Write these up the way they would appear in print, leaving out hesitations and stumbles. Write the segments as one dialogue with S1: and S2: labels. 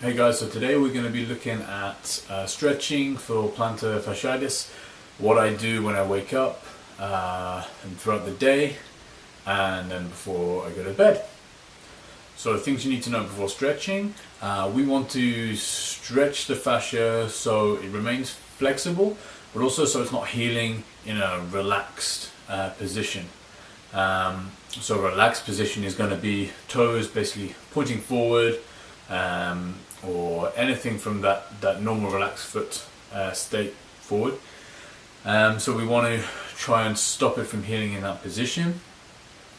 S1: Hey guys, so today we're going to be looking at stretching for plantar fasciitis, what I do when I wake up and throughout the day and then before I go to bed. So things you need to know before stretching, we want to stretch the fascia so it remains flexible, but also so it's not healing in a relaxed position. So a relaxed position is going to be toes basically pointing forward, or anything from that normal relaxed foot state forward. So we want to try and stop it from healing in that position.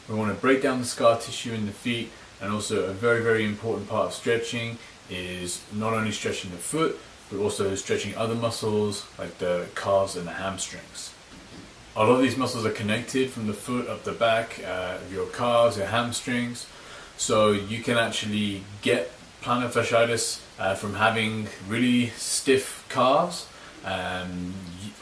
S1: We want to break down the scar tissue in the feet, and also a very, very important part of stretching is not only stretching the foot, but also stretching other muscles like the calves and the hamstrings. A lot of these muscles are connected from the foot up the back of your calves, your hamstrings, so you can actually get plantar fasciitis from having really stiff calves,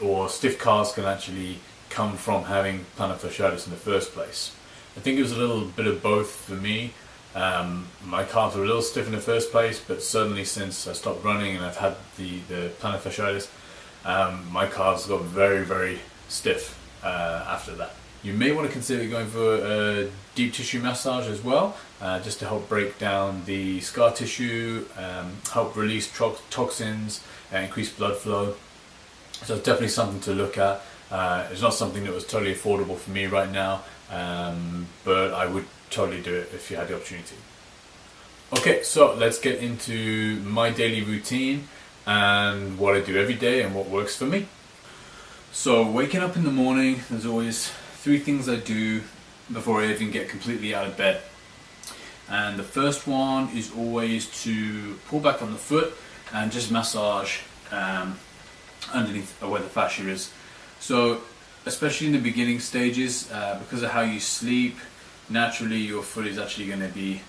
S1: or stiff calves can actually come from having plantar fasciitis in the first place. I think it was a little bit of both for me. My calves were a little stiff in the first place, but suddenly since I stopped running and I've had the plantar fasciitis, my calves got very, very stiff after that. You may want to consider going for a deep tissue massage as well, just to help break down the scar tissue, help release toxins, increase blood flow. So it's definitely something to look at. It's not something that was totally affordable for me right now, but I would totally do it if you had the opportunity. Okay, so let's get into my daily routine and what I do every day and what works for me. So waking up in the morning, there's always 3 things I do before I even get completely out of bed. And the first one is always to pull back on the foot and just massage underneath where the fascia is. So especially in the beginning stages, because of how you sleep, naturally your foot is actually going to be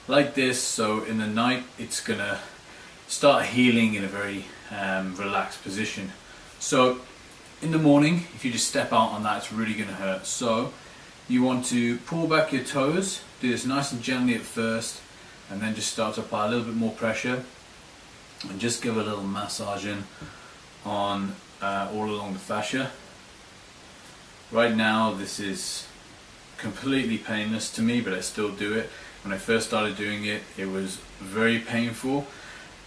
S1: like this. So in the night it's going to start healing in a very relaxed position. So in the morning, if you just step out on that, it's really going to hurt. So you want to pull back your toes, do this nice and gently at first, and then just start to apply a little bit more pressure and just give a little massaging on all along the fascia. Right now this is completely painless to me, but I still do it. When I first started doing it, it was very painful.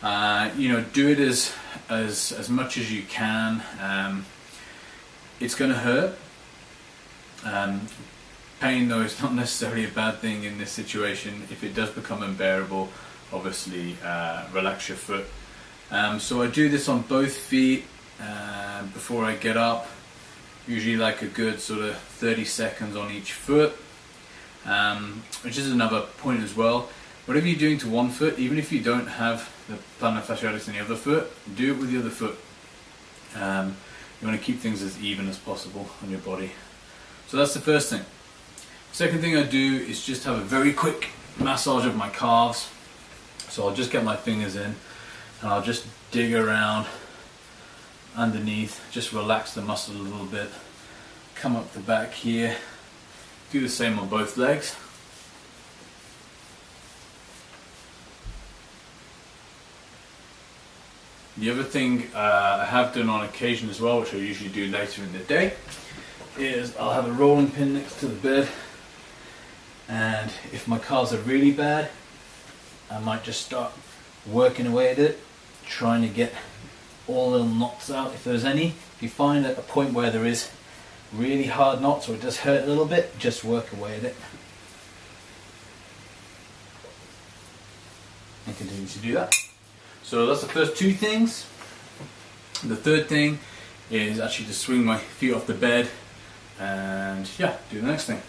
S1: Do it as much as you can. It's going to hurt. Pain though is not necessarily a bad thing in this situation. If it does become unbearable, obviously relax your foot. So I do this on both feet before I get up, usually like a good sort of 30 seconds on each foot, which is another point as well. Whatever you're doing to one foot, even if you don't have the plantar fasciitis in the other foot, do it with the other foot. You want to keep things as even as possible on your body. So that's the first thing. Second thing I do is just have a very quick massage of my calves. So I'll just get my fingers in and I'll just dig around underneath, just relax the muscle a little bit, come up the back here, do the same on both legs. The other thing I have done on occasion as well, which I usually do later in the day, is I'll have a rolling pin next to the bed, and if my calves are really bad, I might just start working away at it, trying to get all little knots out if there's any. If you find at a point where there is really hard knots or it does hurt a little bit, just work away at it and continue to do that. So that's the first 2 things. The third thing is actually to swing my feet off the bed and do the next thing.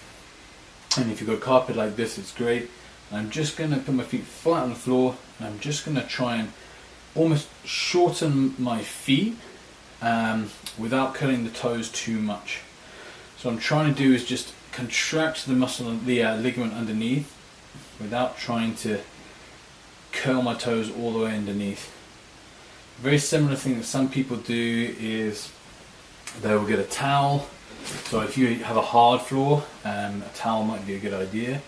S1: And if you've got carpet like this, it's great. I'm just going to put my feet flat on the floor, and I'm just going to try and almost shorten my feet without cutting the toes too much. So what I'm trying to do is just contract the muscle, the ligament underneath, without trying to curl my toes all the way underneath. A very similar thing that some people do is they will get a towel. So if you have a hard floor, a towel might be a good idea,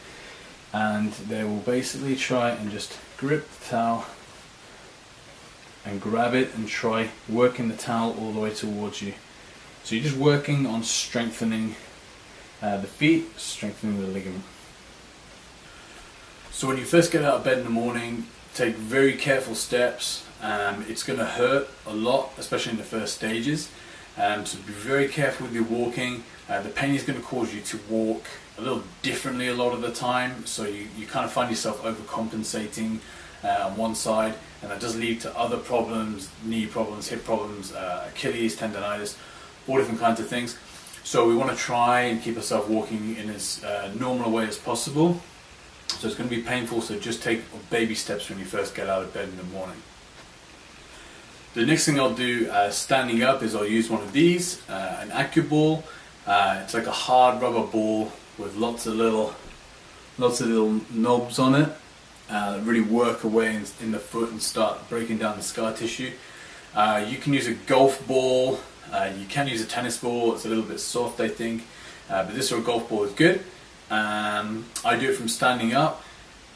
S1: and they will basically try and just grip the towel and grab it and try working the towel all the way towards you. So you're just working on strengthening the feet, strengthening the ligament. So when you first get out of bed in the morning, take very careful steps. It's going to hurt a lot, especially in the first stages. So be very careful with your walking. The pain is going to cause you to walk a little differently a lot of the time, so you kind of find yourself overcompensating on one side, and that does lead to other problems, knee problems, hip problems, Achilles, tendonitis, all different kinds of things. So we want to try and keep ourselves walking in as normal a way as possible. So it's going to be painful, so just take baby steps when you first get out of bed in the morning. The next thing I'll do standing up is I'll use one of these, an AccuBall. It's like a hard rubber ball with lots of little knobs on it that really work away in the foot and start breaking down the scar tissue. You can use a golf ball, you can use a tennis ball, it's a little bit soft I think, but this or a golf ball is good. I do it from standing up.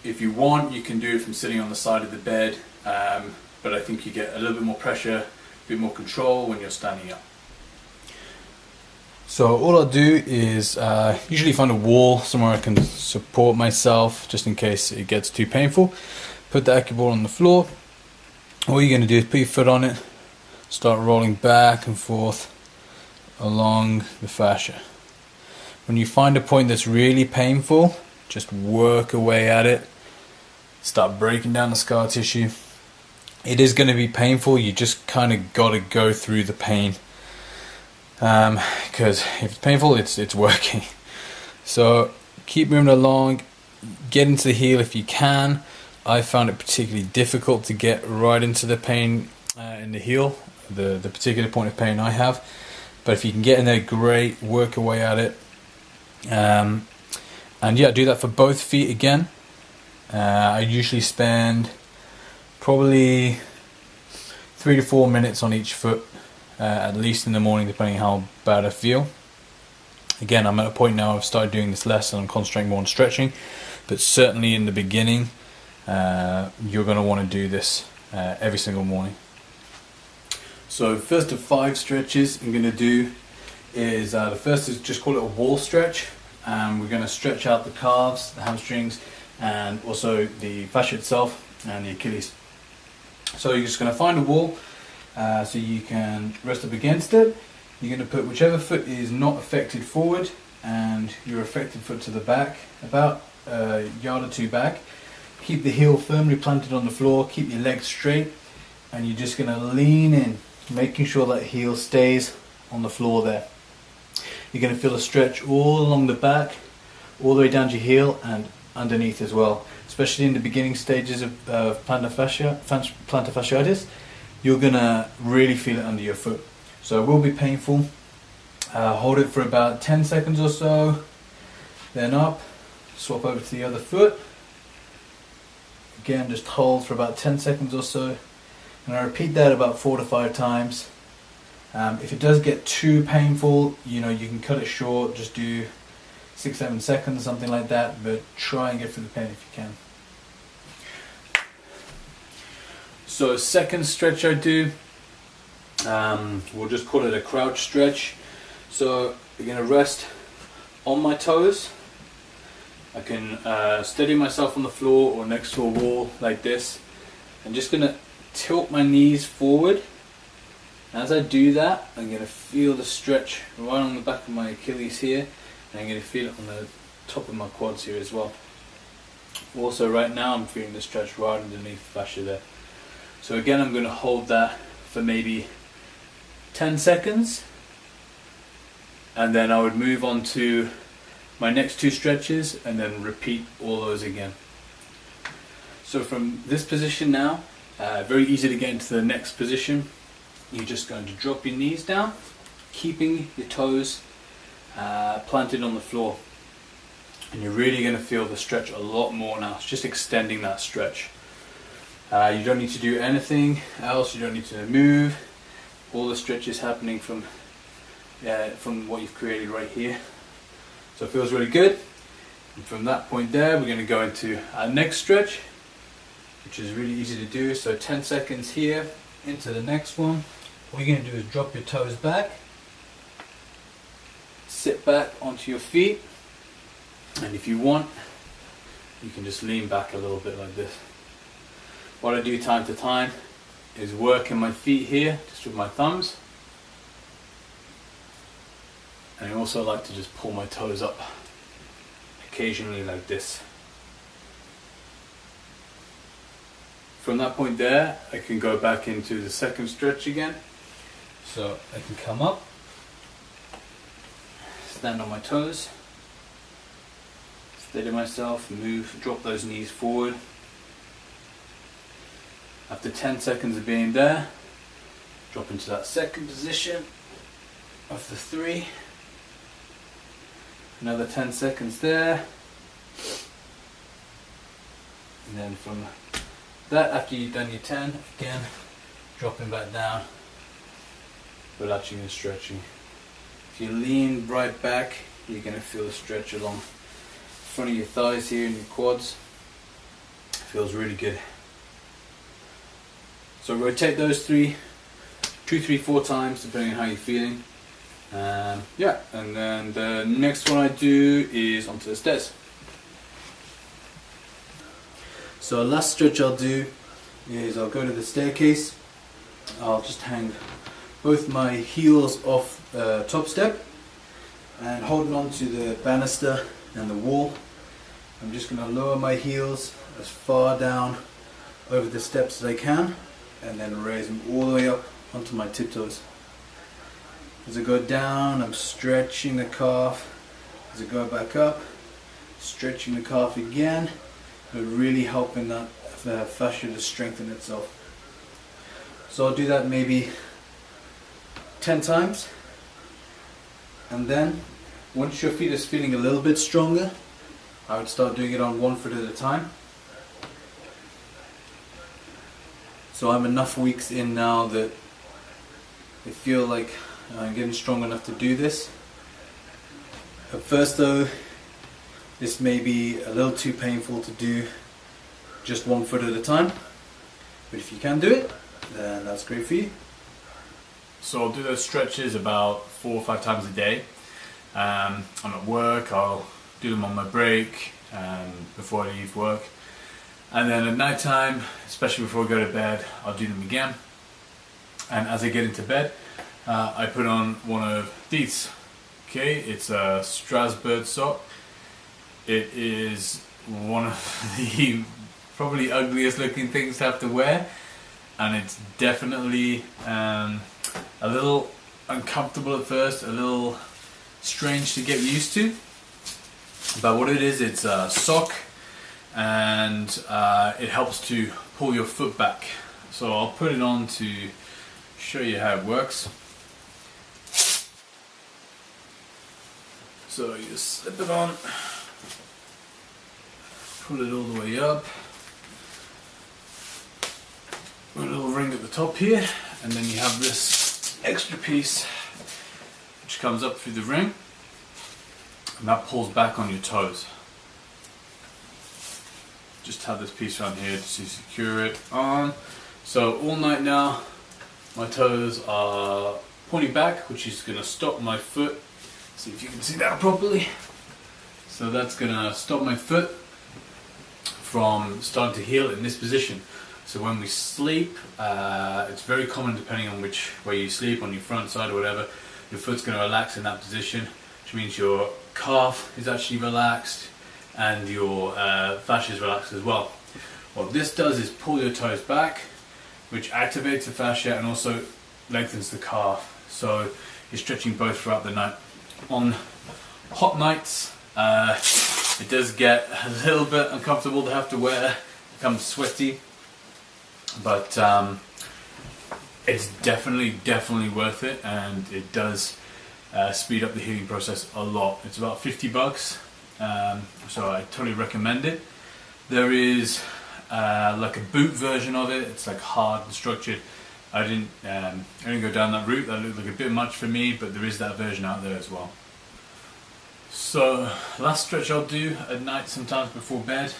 S1: If you want, you can do it from sitting on the side of the bed, but I think you get a little bit more pressure, a bit more control when you're standing up. So all I'll do is usually find a wall somewhere I can support myself just in case it gets too painful. Put the AccuBall on the floor. All you're going to do is put your foot on it, start rolling back and forth along the fascia. When you find a point that's really painful, just work away at it. Start breaking down the scar tissue. It is going to be painful, you just kind of got to go through the pain. Because if it's painful, it's working. So keep moving along, get into the heel if you can. I found it particularly difficult to get right into the pain in the heel, the particular point of pain I have. But if you can get in there, great, work away at it. And yeah, do that for both feet again. I usually spend probably 3 to 4 minutes on each foot. At least in the morning, depending how bad I feel. Again, I'm at a point now I've started doing this less and I'm concentrating more on stretching, but certainly in the beginning you're going to want to do this every single morning. So first of 5 stretches I'm going to do is the first is just call it a wall stretch. We're going to stretch out the calves, the hamstrings, and also the fascia itself and the Achilles. So you're just going to find a wall. So you can rest up against it. You're going to put whichever foot is not affected forward and your affected foot to the back, about a yard or 2 back. Keep the heel firmly planted on the floor, keep your legs straight, and you're just going to lean in, making sure that heel stays on the floor there. You're going to feel a stretch all along the back, all the way down to your heel and underneath as well, especially in the beginning stages of plantar fasciitis. You're going to really feel it under your foot. So it will be painful. Hold it for about 10 seconds or so, then up, swap over to the other foot. Again, just hold for about 10 seconds or so. And I repeat that about 4 to 5 times. If it does get too painful, you can cut it short, just do 6-7 seconds, something like that, but try and get through the pain if you can. So second stretch I do, we'll just call it a crouch stretch. So I'm going to rest on my toes. I can steady myself on the floor or next to a wall like this. I'm just going to tilt my knees forward. As I do that, I'm going to feel the stretch right on the back of my Achilles here, and I'm going to feel it on the top of my quads here as well. Also right now I'm feeling the stretch right underneath the fascia there. So again, I'm going to hold that for maybe 10 seconds, and then I would move on to my next 2 stretches and then repeat all those again. So from this position now, very easy to get into the next position. You're just going to drop your knees down, keeping your toes planted on the floor. And you're really going to feel the stretch a lot more now. It's just extending that stretch. You don't need to do anything else, you don't need to move. All the stretch is happening from what you've created right here. So it feels really good. And from that point there, we're going to go into our next stretch, which is really easy to do. So 10 seconds here,
S2: into the next one. All you're going to do is drop your toes back, sit back onto your feet, and if you want, you can just lean back a little bit like this. What I do time to time is working my feet here, just with my thumbs. And I also like to just pull my toes up occasionally like this. From that point there, I can go back into the second stretch again. So I can come up, stand on my toes, steady myself, move, drop those knees forward. After 10 seconds of being there, drop into that second position of the 3. Another 10 seconds there. And then from that, after you've done your 10, again, dropping back down, relaxing and stretching. If you lean right back, you're going to feel a stretch along the front of your thighs here and your quads. It feels really good. So rotate those 2, 3, 4 times depending on how you're feeling. Yeah, and then the next one I do is onto the stairs. So last stretch I'll do is I'll go to the staircase. I'll just hang both my heels off the top step and holding on to the banister and the wall. I'm just going to lower my heels as far down over the steps as I can and then raise them all the way up onto my tiptoes. As I go down, I'm stretching the calf. As I go back up, stretching the calf again, but really helping that fascia to strengthen itself. So I'll do that maybe 10 times, and then once your feet is feeling a little bit stronger, I would start doing it on one foot at a time. So I'm enough weeks in now that I feel like I'm getting strong enough to do this. At first though, this may be a little too painful to do just one foot at a time, but if you can do it, then that's great for you.
S1: So I'll do those stretches about 4 or 5 times a day. I'm at work, I'll do them on my break before I leave work. And then at night time, especially before I go to bed, I'll do them again. And as I get into bed, I put on one of these. Okay, it's a Strasbourg sock. It is one of the probably ugliest looking things to have to wear, and it's definitely a little uncomfortable at first, a little strange to get used to. But what it is, it's a sock, and it helps to pull your foot back. So I'll put it on to show you how it works. So you slip it on, pull it all the way up, put a little ring at the top here, and then you have this extra piece which comes up through the ring, and that pulls back on your toes. Just have this piece around here to secure it on. So all night now my toes are pointing back, which is going to stop my foot. See if you can see that properly. So that's going to stop my foot from starting to heal in this position. So when we sleep, it's very common, depending on which way you sleep, on your front side or whatever, your foot's going to relax in that position, which means your calf is actually relaxed and your fascia is relaxed as well. What this does is pull your toes back, which activates the fascia and also lengthens the calf. So you're stretching both throughout the night. On hot nights, it does get a little bit uncomfortable to have to wear, it becomes sweaty, but it's definitely worth it, and it does speed up the healing process a lot. It's about $50, so I totally recommend it. There is like a boot version of it. It's like hard and structured. I didn't go down that route. That looked like a bit much for me, but there is that version out there as well. So last stretch I'll do at night, sometimes before bed,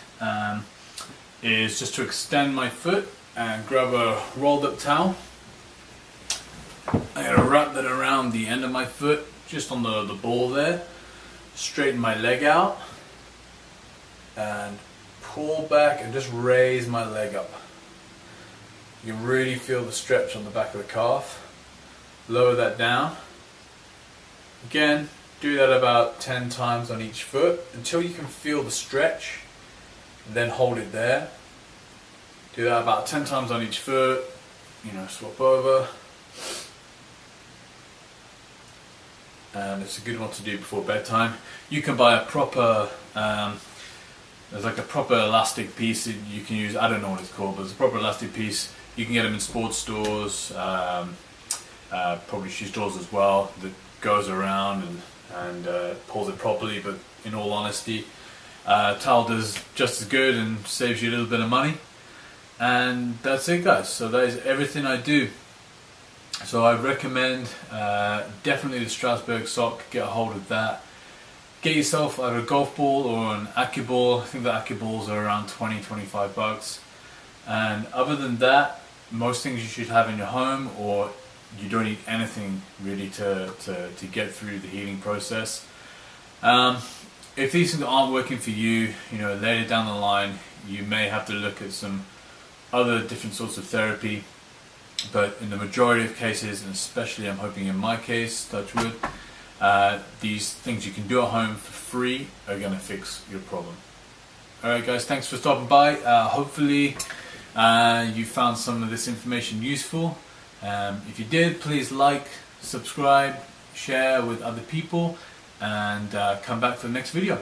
S1: is just to extend my foot and grab a rolled up towel I'm going to wrap that around the end of my foot, just on the ball there. Straighten my leg out and pull back and just raise my leg up. You can really feel the stretch on the back of the calf. Lower that down. Again, do that about 10 times on each foot until you can feel the stretch. Then hold it there. Do that about 10 times on each foot. Swap over. And it's a good one to do before bedtime. You can buy a proper, there's like a proper elastic piece that you can use. I don't know what it's called, but it's a proper elastic piece. You can get them in sports stores, probably shoe stores as well, that goes around and pulls it properly. But in all honesty, towel does just as good and saves you a little bit of money. And that's it, guys. So that is everything I do. So I recommend definitely the Strasbourg sock. Get a hold of that. Get yourself either a golf ball or an Accu ball. I think the Accu balls are around 20-25 bucks. And other than that, most things you should have in your home, or you don't need anything really to get through the healing process. If these things aren't working for you, later down the line, you may have to look at some other different sorts of therapy. But in the majority of cases, and especially I'm hoping in my case, touch wood, these things you can do at home for free are going to fix your problem. Alright guys, thanks for stopping by. Hopefully you found some of this information useful. If you did, please like, subscribe, share with other people, and come back for the next video.